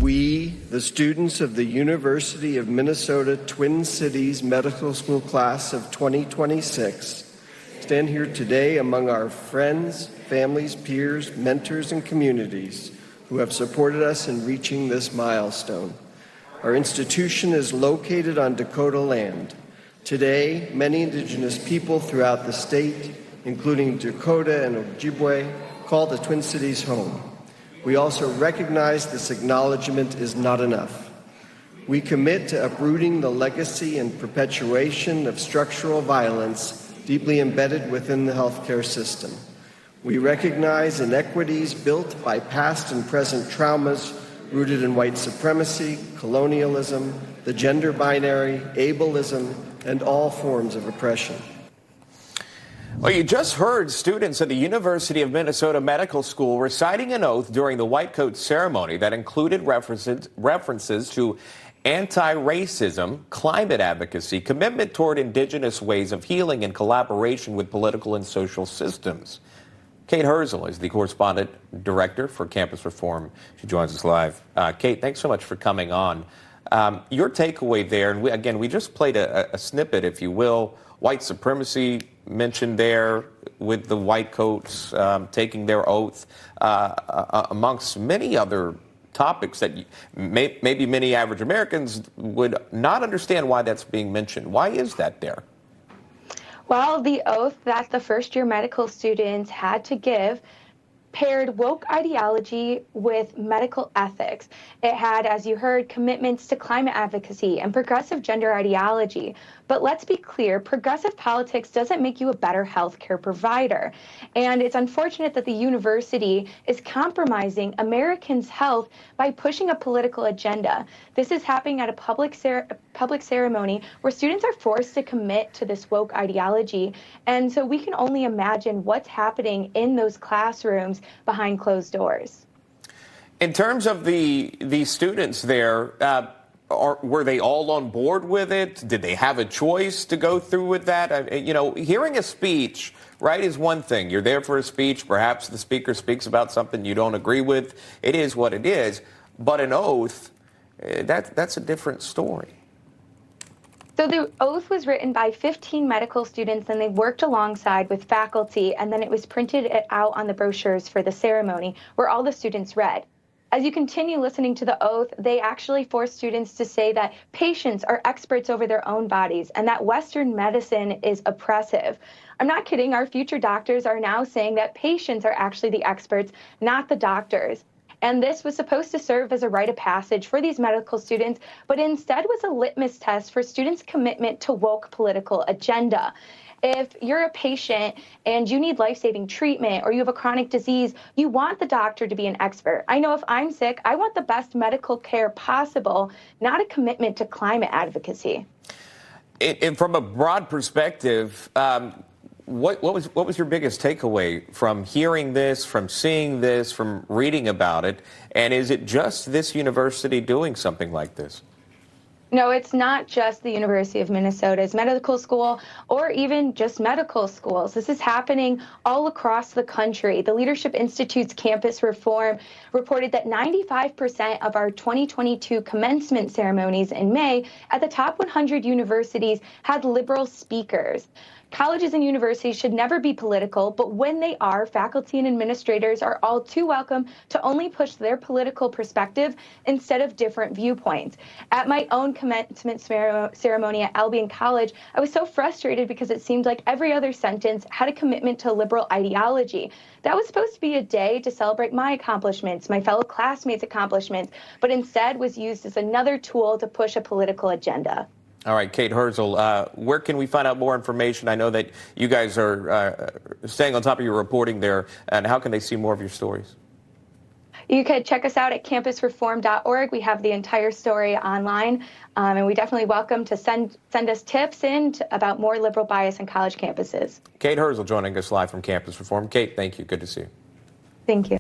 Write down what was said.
We, the students of the University of Minnesota Twin Cities Medical School class of 2026, stand here today among our friends, families, peers, mentors, and communities who have supported us in reaching this milestone. Our institution is located on Dakota land. Today, many Indigenous people throughout the state, including Dakota and Ojibwe, call the Twin Cities home. We also recognize this acknowledgement is not enough. We commit to uprooting the legacy and perpetuation of structural violence deeply embedded within the healthcare system. We recognize inequities built by past and present traumas rooted in white supremacy, colonialism, the gender binary, ableism, and all forms of oppression. Well, you just heard students at the University of Minnesota Medical School reciting an oath during the white coat ceremony that included references to anti-racism, climate advocacy, commitment toward indigenous ways of healing, and collaboration with political and social systems. Kate Hirzel is the correspondent director for Campus Reform. She joins us live. Kate, thanks so much for coming on. Your takeaway there, and we just played a snippet, if you will, white supremacy mentioned there with the white coats taking their oath, amongst many other topics that maybe many average Americans would not understand why that's being mentioned. Why is that there? Well, the oath that the first-year medical students had to give paired woke ideology with medical ethics. It had, as you heard, commitments to climate advocacy and progressive gender ideology. But let's be clear, progressive politics doesn't make you a better healthcare provider. And it's unfortunate that the university is compromising Americans' health by pushing a political agenda. This is happening at a public ceremony where students are forced to commit to this woke ideology. And so we can only imagine what's happening in those classrooms behind closed doors. In terms of the students there, were they all on board with it? Did they have a choice to go through with that? Hearing a speech, right, is one thing. You're there for a speech. Perhaps the speaker speaks about something you don't agree with. It is what it is. But an oath, that's a different story. So the oath was written by 15 medical students, and they worked alongside with faculty, and then it was printed out on the brochures for the ceremony where all the students read. As you continue listening to the oath, they actually force students to say that patients are experts over their own bodies and that Western medicine is oppressive. I'm not kidding. Our future doctors are now saying that patients are actually the experts, not the doctors. And this was supposed to serve as a rite of passage for these medical students, but instead was a litmus test for students' commitment to woke political agenda. If you're a patient and you need life-saving treatment or you have a chronic disease, you want the doctor to be an expert. I know if I'm sick, I want the best medical care possible, not a commitment to climate advocacy. And from a broad perspective, what was your biggest takeaway from hearing this, from seeing this, from reading about it? And is it just this university doing something like this? No, it's not just the University of Minnesota's medical school or even just medical schools. This is happening all across the country. The Leadership Institute's Campus Reform reported that 95% of our 2022 commencement ceremonies in May at the top 100 universities had liberal speakers. Colleges and universities should never be political, but when they are, faculty and administrators are all too welcome to only push their political perspective instead of different viewpoints. At my own commencement ceremony at Albion College, I was so frustrated because it seemed like every other sentence had a commitment to liberal ideology. That was supposed to be a day to celebrate my accomplishments, my fellow classmates' accomplishments, but instead was used as another tool to push a political agenda. All right, Kate Hirzel, where can we find out more information? I know that you guys are staying on top of your reporting there, and how can they see more of your stories? You could check us out at campusreform.org. We have the entire story online, and we definitely welcome to send us tips about more liberal bias on college campuses. Kate Hirzel joining us live from Campus Reform. Kate, thank you. Good to see you. Thank you.